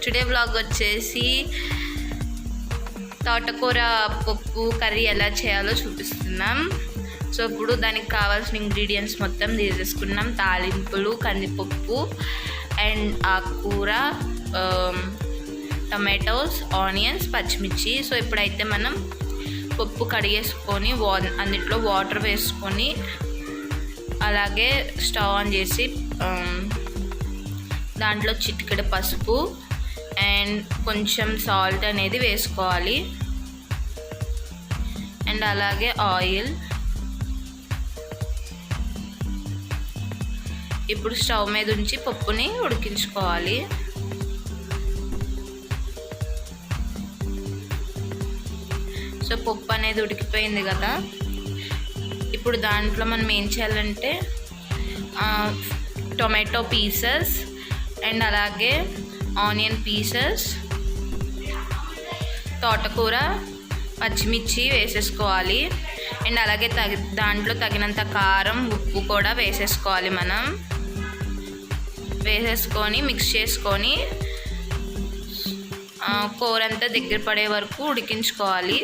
Today vlog వచ్చేసి తోటకూర పప్పు కర్రీ ఎలా చేయాలో చూపిస్తున్నాం. సో ఇప్పుడు దానికి కావాల్సిన ఇంగ్రీడియంట్స్ మొత్తం తీసేసుకున్నాం. తాలింపులు, కందిపప్పు అండ్ ఆకుకూర, టమాటోస్, ఆనియన్స్, పచ్చిమిర్చి. సో ఇప్పుడైతే మనం పప్పు కడిగేసుకొని అందులో వాటర్ వేసుకొని అలాగే స్టవ్ ఆన్ చేసి దాంట్లో చిటికెడు పసుపు అండ్ కొంచెం సాల్ట్ అనేది వేసుకోవాలి. అండ్ అలాగే ఆయిల్. ఇప్పుడు స్టవ్ మీద ఉంచి పప్పుని ఉడికించుకోవాలి. సో పప్పు అనేది ఉడికిపోయింది కదా. ఇప్పుడు దాంట్లో మనం ఏం చేయాలంటే టొమాటో పీసెస్ అండ్ అలాగే ఆనియన్ పీసెస్, తోటకూర, పచ్చిమిర్చి వేసేసుకోవాలి. అండ్ అలాగే దాంట్లో తగినంత కారం, ఉప్పు కూడా వేసేసుకోవాలి. మనం వేసేసుకొని మిక్స్ చేసుకొని కూర అంతా దగ్గర పడే వరకు ఉడికించుకోవాలి.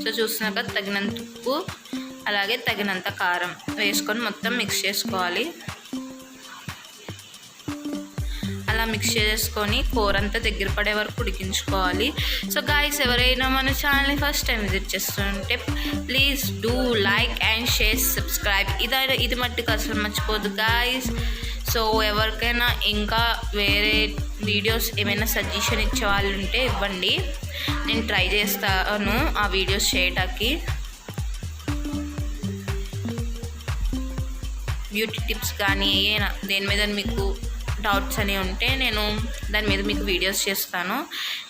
సో చూసినాక తగినంత ఉప్పు అలాగే తగినంత కారం వేసుకొని మొత్తం మిక్స్ చేసుకోవాలి. అలా మిక్స్ చేసుకొని కూర అంతా దగ్గర పడే వరకు ఉడికించుకోవాలి. సో గాయ్స్, ఎవరైనా మన ఛానల్ని ఫస్ట్ టైం విజిట్ చేస్తుంటే please do like and share, subscribe. ఇది మట్టుకు అసలు మర్చిపోదు గాయ్స్. సో ఎవరికైనా ఇంకా వేరే వీడియోస్ ఏమైనా సజెషన్ ఇచ్చే వాళ్ళు ఉంటే ఇవ్వండి, నేను ట్రై చేస్తాను ఆ వీడియోస్ చేయటానికి. బ్యూటీ టిప్స్ కానీ ఏమైనా దేని మీద మీకు డౌట్స్ అని ఉంటే నేను దాని మీద మీకు వీడియోస్ చేస్తాను.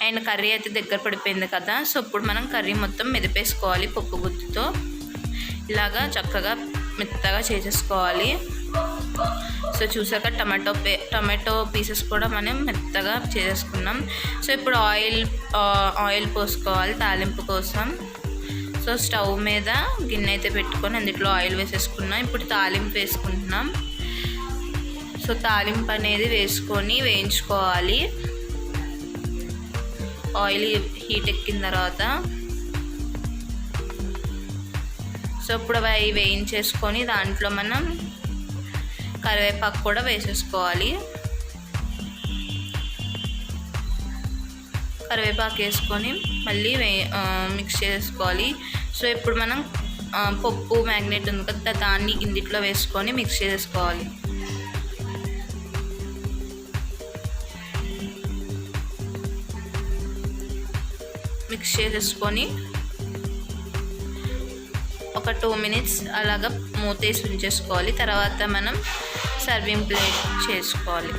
అండ్ కర్రీ అయితే దగ్గర పడిపోయింది కదా. సో ఇప్పుడు మనం కర్రీ మొత్తం మెదిపేసుకోవాలి. పప్పు గుత్తితో ఇలాగా చక్కగా మెత్తగా చేసేసుకోవాలి. సో చూసాక టమాటో పీసెస్ కూడా మనం మెత్తగా చేసేసుకున్నాం. సో ఇప్పుడు ఆయిల్ పోసుకోవాలి తాలింపు కోసం. సో స్టవ్ మీద గిన్నె అయితే పెట్టుకొని అందులో ఆయిల్ వేసేసుకున్నాం. ఇప్పుడు తాలింపు వేసుకుంటున్నాం. సో తాలింపు అనేది వేసుకొని వేయించుకోవాలి. ఆయిల్ హీట్ ఎక్కిన తర్వాత సో ఇప్పుడు అవి వేయించేసుకొని దాంట్లో మనం కరివేపాకు కూడా వేసేసుకోవాలి. కరివేపాకు వేసుకొని మళ్ళీ మిక్స్ చేసుకోవాలి. సో ఇప్పుడు మనం పప్పు మ్యాగ్నేట్ ఉంది కదా, దాన్ని ఇందులో వేసుకొని మిక్స్ చేసుకోవాలి. మిక్స్ చేసేసుకొని ఒక 2 minutes అలాగా మూతేసి ఉంచేసుకోవాలి. తర్వాత మనం సర్వింగ్ ప్లేట్ చేసుకోవాలి.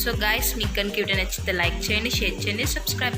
సో గాయ్స్, మీకు కనుక వీడియో నచ్చితే లైక్ చేయండి, షేర్ చేయండి, సబ్స్క్రైబ్ చేయండి.